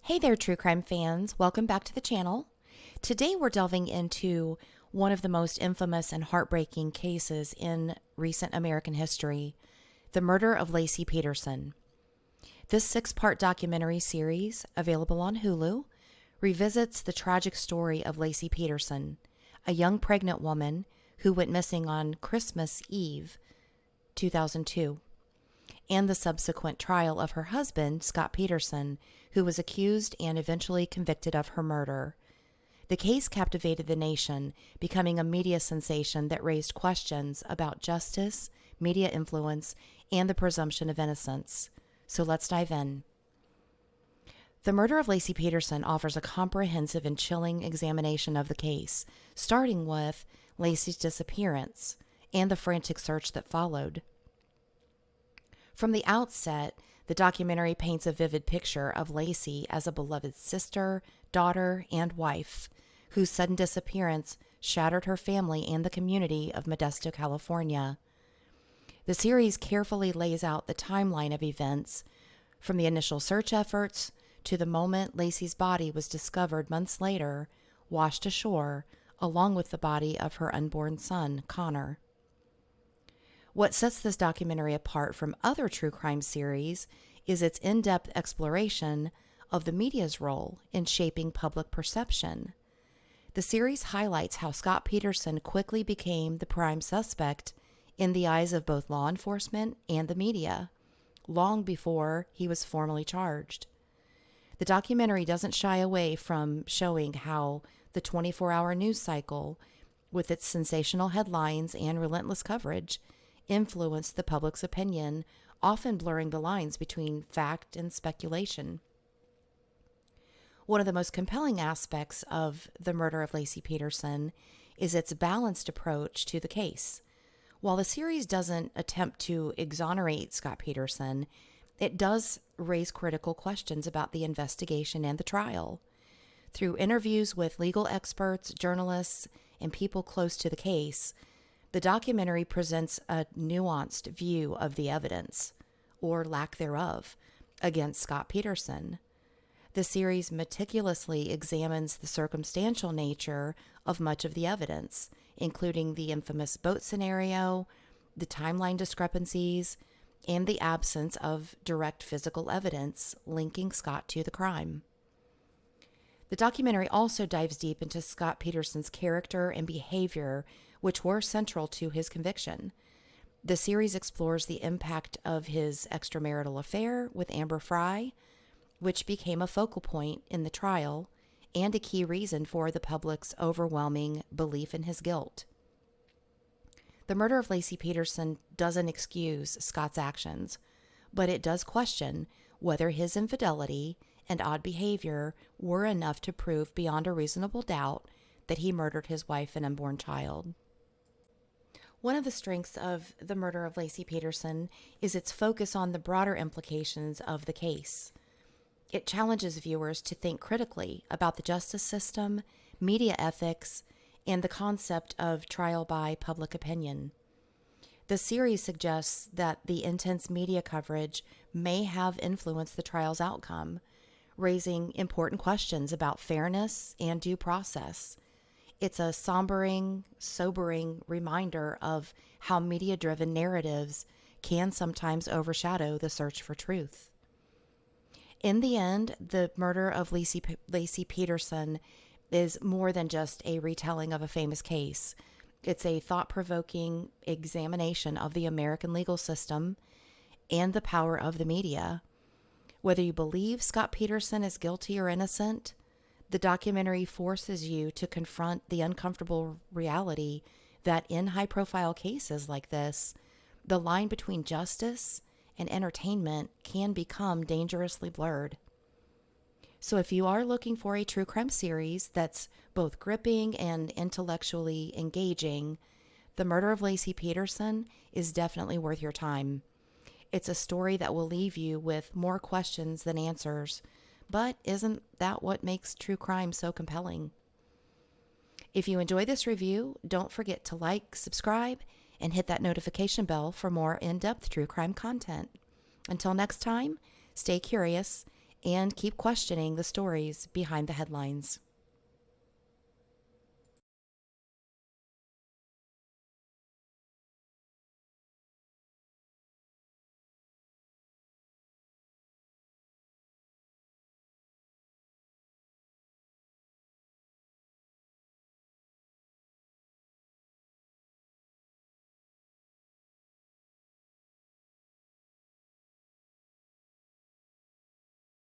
Hey there, true crime fans. Welcome back to the channel. Today we're delving into one of the most infamous and heartbreaking cases in recent American history, the murder of Laci Peterson. This six-part documentary series, available on Hulu, revisits the tragic story of Laci Peterson, a young pregnant woman who went missing on Christmas Eve, 2002. And the subsequent trial of her husband, Scott Peterson, who was accused and eventually convicted of her murder. The case captivated the nation, becoming a media sensation that raised questions about justice, media influence, and the presumption of innocence. So let's dive in. The murder of Laci Peterson offers a comprehensive and chilling examination of the case, starting with Laci's disappearance and the frantic search that followed. From the outset, the documentary paints a vivid picture of Laci as a beloved sister, daughter, and wife, whose sudden disappearance shattered her family and the community of Modesto, California. The series carefully lays out the timeline of events, from the initial search efforts to the moment Laci's body was discovered months later, washed ashore, along with the body of her unborn son, Connor. What sets this documentary apart from other true crime series is its in-depth exploration of the media's role in shaping public perception. The series highlights how Scott Peterson quickly became the prime suspect in the eyes of both law enforcement and the media, long before he was formally charged. The documentary doesn't shy away from showing how the 24-hour news cycle, with its sensational headlines and relentless coverage, influenced the public's opinion, often blurring the lines between fact and speculation. One of the most compelling aspects of the murder of Laci Peterson is its balanced approach to the case. While the series doesn't attempt to exonerate Scott Peterson, it does raise critical questions about the investigation and the trial. Through interviews with legal experts, journalists, and people close to the case, the documentary presents a nuanced view of the evidence, or lack thereof, against Scott Peterson. The series meticulously examines the circumstantial nature of much of the evidence, including the infamous boat scenario, the timeline discrepancies, and the absence of direct physical evidence linking Scott to the crime. The documentary also dives deep into Scott Peterson's character and behavior, which were central to his conviction. The series explores the impact of his extramarital affair with Amber Frey, which became a focal point in the trial and a key reason for the public's overwhelming belief in his guilt. The murder of Laci Peterson doesn't excuse Scott's actions, but it does question whether his infidelity and odd behavior were enough to prove beyond a reasonable doubt that he murdered his wife and unborn child. One of the strengths of the murder of Laci Peterson is its focus on the broader implications of the case. It challenges viewers to think critically about the justice system, media ethics, and the concept of trial by public opinion. The series suggests that the intense media coverage may have influenced the trial's outcome, raising important questions about fairness and due process. It's a sobering reminder of how media-driven narratives can sometimes overshadow the search for truth. In the end, the murder of Laci Peterson is more than just a retelling of a famous case. It's a thought-provoking examination of the American legal system and the power of the media. Whether you believe Scott Peterson is guilty or innocent, the documentary forces you to confront the uncomfortable reality that in high-profile cases like this, the line between justice and entertainment can become dangerously blurred. So if you are looking for a true crime series that's both gripping and intellectually engaging, The Murder of Laci Peterson is definitely worth your time. It's a story that will leave you with more questions than answers, but isn't that what makes true crime so compelling? If you enjoy this review, don't forget to like, subscribe, and hit that notification bell for more in-depth true crime content. Until next time, stay curious and keep questioning the stories behind the headlines.